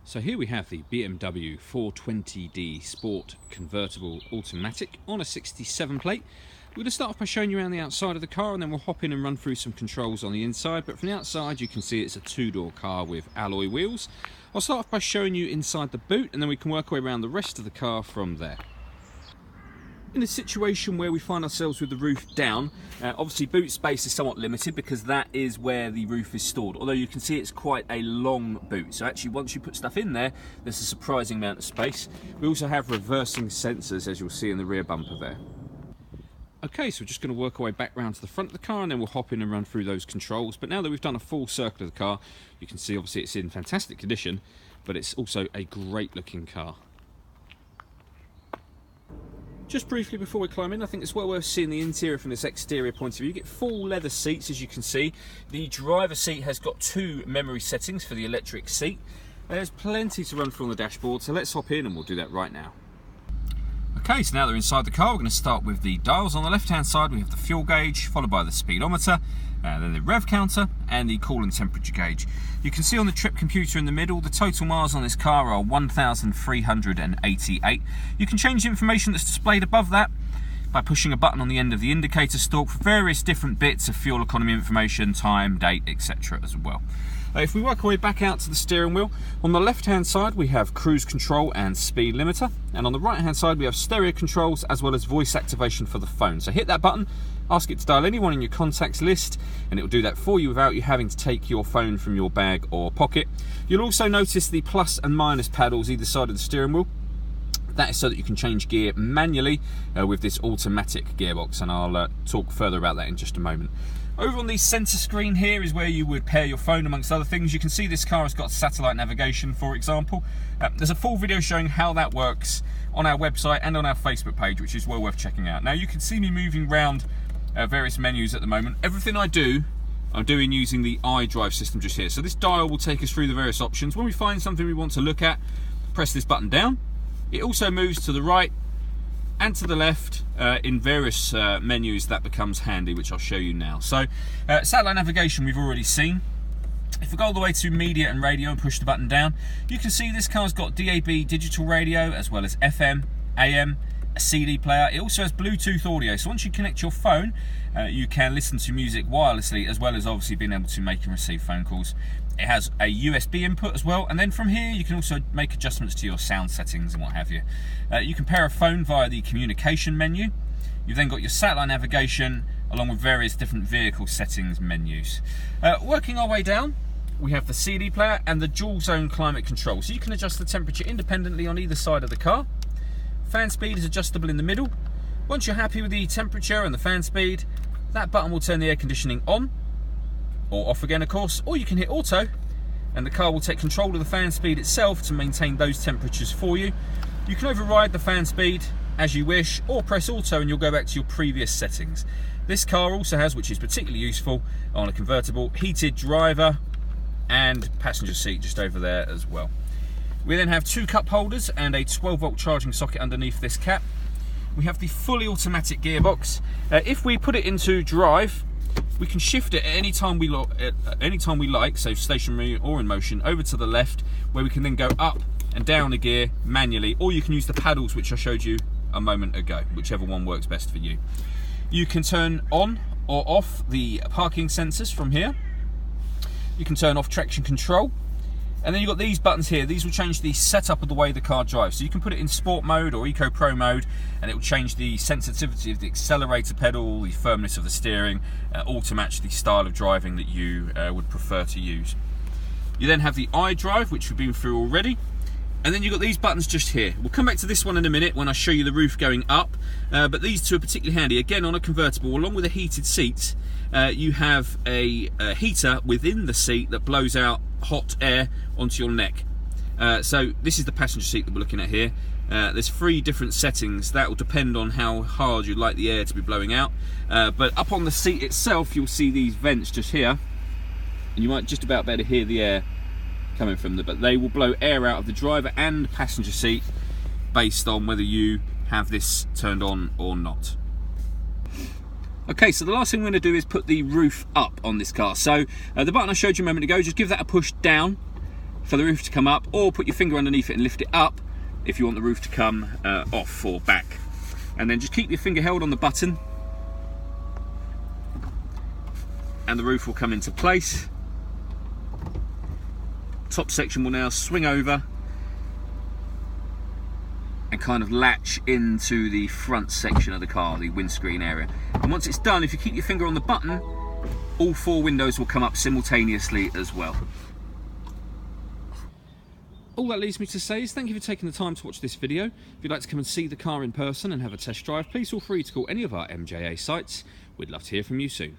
So here we have the BMW 420d Sport Convertible Automatic on a 67 plate. We're going to start off by showing you around the outside of the car, and then we'll hop in and run through some controls on the inside. But from the outside you can see it's a two-door car with alloy wheels. I'll start off by showing you inside the boot, and then we can work our way around the rest of the car from there. In a situation where we find ourselves with the roof down, obviously boot space is somewhat limited because that is where the roof is stored, although you can see it's quite a long boot, so actually once you put stuff in there, there's a surprising amount of space. We also have reversing sensors, as you'll see in the rear bumper there. Okay, so we're just going to work our way back round to the front of the car, and then we'll hop in and run through those controls. But now that we've done a full circle of the car, you can see obviously it's in fantastic condition, but it's also a great looking car. Just briefly before we climb in, I think it's well worth seeing the interior from this exterior point of view. You get full leather seats, as you can see. The driver's seat has got two memory settings for the electric seat. There's plenty to run through on the dashboard, so let's hop in and we'll do that right now. Okay, so now that we're inside the car, we're going to start with the dials. On the left-hand side, we have the fuel gauge, followed by the speedometer, then the rev counter, and the coolant temperature gauge. You can see on the trip computer in the middle, the total miles on this car are 1,388. You can change the information that's displayed above that by pushing a button on the end of the indicator stalk for various different bits of fuel economy information, time, date, etc. as well. If we work our way back out to the steering wheel, on the left hand side we have cruise control and speed limiter, and on the right hand side we have stereo controls as well as voice activation for the phone. So hit that button, ask it to dial anyone in your contacts list, and it will do that for you without you having to take your phone from your bag or pocket. You'll also notice the plus and minus paddles either side of the steering wheel. That is so that you can change gear manually with this automatic gearbox, and I'll talk further about that in just a moment. Over on the centre screen here is where you would pair your phone amongst other things. You can see this car has got satellite navigation, for example. There's a full video showing how that works on our website and on our Facebook page, which is well worth checking out. Now you can see me moving around various menus at the moment. Everything I do, I'm doing using the iDrive system just here. So this dial will take us through the various options. When we find something we want to look at, press this button down. It also moves to the right and to the left in various menus. That becomes handy, which I'll show you now. So satellite navigation we've already seen. If we go all the way to media and radio and push the button down, you can see this car's got DAB digital radio as well as FM, AM, a CD player. It also has Bluetooth audio, so once you connect your phone you can listen to music wirelessly as well as obviously being able to make and receive phone calls. It has a USB input as well, and then from here you can also make adjustments to your sound settings and what have you. You can pair a phone via the communication menu. You've then got your satellite navigation along with various different vehicle settings menus. Working our way down, we have the CD player and the dual zone climate control, so you can adjust the temperature independently on either side of the car. Fan speed is adjustable in the middle. Once you're happy with the temperature and the fan speed, that button will turn the air conditioning on or off again, of course, or you can hit auto and the car will take control of the fan speed itself to maintain those temperatures for you. You can override the fan speed as you wish or press auto and you'll go back to your previous settings. This car also has, which is particularly useful on a convertible, heated driver and passenger seat just over there as well. We then have two cup holders and a 12-volt charging socket underneath this cap. We have the fully automatic gearbox. If we put it into drive, we can shift it at any time we like, so stationary or in motion, over to the left, where we can then go up and down a gear manually, or you can use the paddles which I showed you a moment ago, whichever one works best for you. You can turn on or off the parking sensors from here. You can turn off traction control. And then you've got these buttons here. These will change the setup of the way the car drives. So you can put it in Sport mode or Eco Pro mode, and it will change the sensitivity of the accelerator pedal, the firmness of the steering, all to match the style of driving that you would prefer to use. You then have the iDrive, which we've been through already. And then you've got these buttons just here. We'll come back to this one in a minute when I show you the roof going up. But these two are particularly handy. Again, on a convertible, along with the heated seats, you have a heater within the seat that blows out hot air onto your neck. So this is the passenger seat that we're looking at here. There's 3 different settings. That will depend on how hard you'd like the air to be blowing out. But up on the seat itself, you'll see these vents just here, and you might just about be able to hear the air coming from them, but they will blow air out of the driver and passenger seat based on whether you have this turned on or not. Okay, so the last thing we're going to do is put the roof up on this car. So the button I showed you a moment ago, just give that a push down. for the roof to come up, or put your finger underneath it and lift it up if you want the roof to come off or back. And then just keep your finger held on the button and the roof will come into place. Top section will now swing over and kind of latch into the front section of the car, the windscreen area. And once it's done, if you keep your finger on the button, all 4 windows will come up simultaneously as well. All that leaves me to say is thank you for taking the time to watch this video. If you'd like to come and see the car in person and have a test drive, please feel free to call any of our MJA sites. We'd love to hear from you soon.